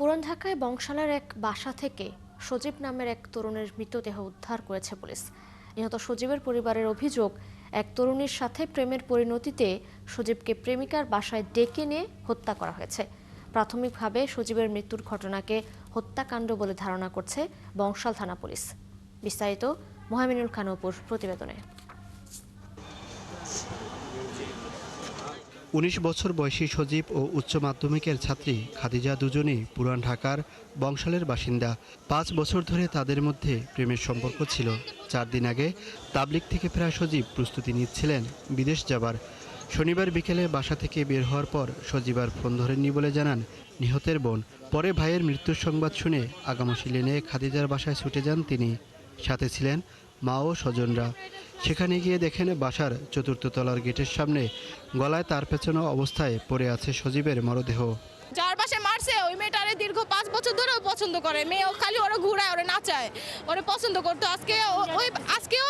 পুরান ঢাকায় বংশালের এক বাসা থেকে সজীব নামের এক তরুণের মৃতদেহ উদ্ধার করেছে পুলিশ। নিহত সজীবের পরিবারের অভিযোগ, এক তরুণীর সাথে প্রেমের পরিণতিতে সজীবকে প্রেমিকার বাসায় ডেকে নিয়ে হত্যা করা হয়েছে। প্রাথমিকভাবে সজীবের মৃত্যুর ঘটনাকে হত্যাকাণ্ড বলে ধারণা করছে বংশাল থানা পুলিশ। বিস্তারিত মোহামিনুল খান অপুর প্রতিবেদনে। ১৯ বছর বয়সী সজীব ও উচ্চ মাধ্যমিকের ছাত্রী খাদিজা দুজনেই পুরান ঢাকার বংশালের বাসিন্দা। ৫ বছর ধরে তাদের মধ্যে প্রেমের সম্পর্ক ছিল। ৪ দিন আগে তাবলিগ থেকে ফেরা সজীব প্রস্তুতি নিচ্ছিলেন বিদেশ যাবার। শনিবার বিকেলে বাসা থেকে বের হওয়ার পর সজীব আর ফোন ধরেননি বলে জানান নিহতের বোন। পরে ভাইয়ের মৃত্যুর সংবাদ শুনে আগামসী লেনে খাদিজার বাসায় ছুটে যান তিনি। সাথে ছিলেন মা ও স্বজনরা। সেখানে গিয়ে দেখেন বাসার ৪র্থ তলার গেটের সামনে গলায় তার পেছানো অবস্থায় পড়ে আছে সজীবের মরদেহ। যার বাসায় মারছে ওই মেয়েটারে দীর্ঘ 5 বছর ধরে পছন্দ করে। মেয়ে খালি ওরা ঘুরায়, ওরা নাচায়, ওরা পছন্দ করতো। আজকেও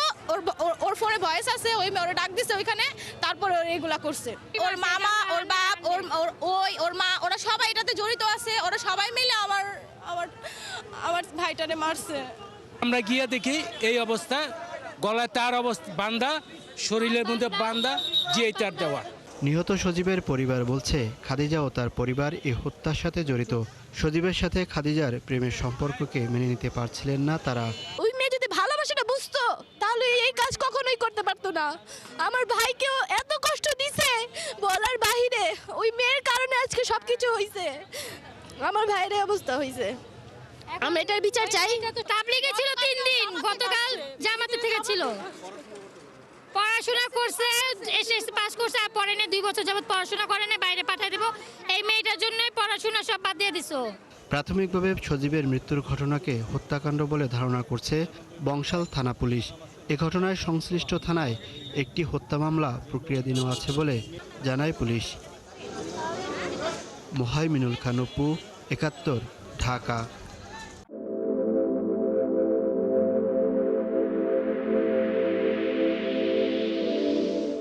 ওর ফোনে ভয়েস আছে, ওই মেয়ে ওরা ডাক দিছে ওইখানে, তারপরে ওরা এগুলা করছে। ওর মামা, ওর বাপ, ওর মা, ওরা সবাই এটাতে জড়িত আছে। ওরা সবাই মিলে আমার ভাইটারে মারছে। আমরা গিয়ে দেখি এই অবস্থা, গলায় তার অবস্থা বান্ধা, শরীরের মধ্যে বান্ধা, যে তার দেওয়া। নিহত সজীবের পরিবার বলছে খাদিজা ও তার পরিবার এই হত্যার সাথে জড়িত। সজীবের সাথে খাদিজার প্রেমের সম্পর্ককে মেনে নিতে পারছিলেন না তারা। ওই মেয়ে যদি ভালোবাসাটা বুঝতো তাহলে এই কাজ কখনোই করতে পারতো না। আমার ভাইকেও এত কষ্ট দিছে বলার বাহিরে। ওই মেয়ের কারণে আজকে সবকিছু হয়েছে, আমার ভাইয়ের অবস্থা হয়েছে। আমি এটার বিচার চাই। তাবলিগে ছিল 3 দিন, গতকাল জামাতে থেকে ছিল। পড়াশোনা করছে, এসএসসি পাস করছে, আর পরে না 2 বছর যাবত পড়াশোনা করে না, বাইরে পাঠিয়ে দেব। এই মেয়েটার জন্য পড়াশোনা সব বাদ দিয়ে দিছো। প্রাথমিকভাবে সজীবের মৃত্যুর ঘটনাকে হত্যাকাণ্ড বলে ধারণা করছে বংশাল থানা পুলিশ। এ ঘটনায় সংশ্লিষ্ট থানায় একটি হত্যা মামলা প্রক্রিয়াধীন আছে বলে জানায় পুলিশ। মোহামিনুল খান অপু, ৭১, ঢাকা।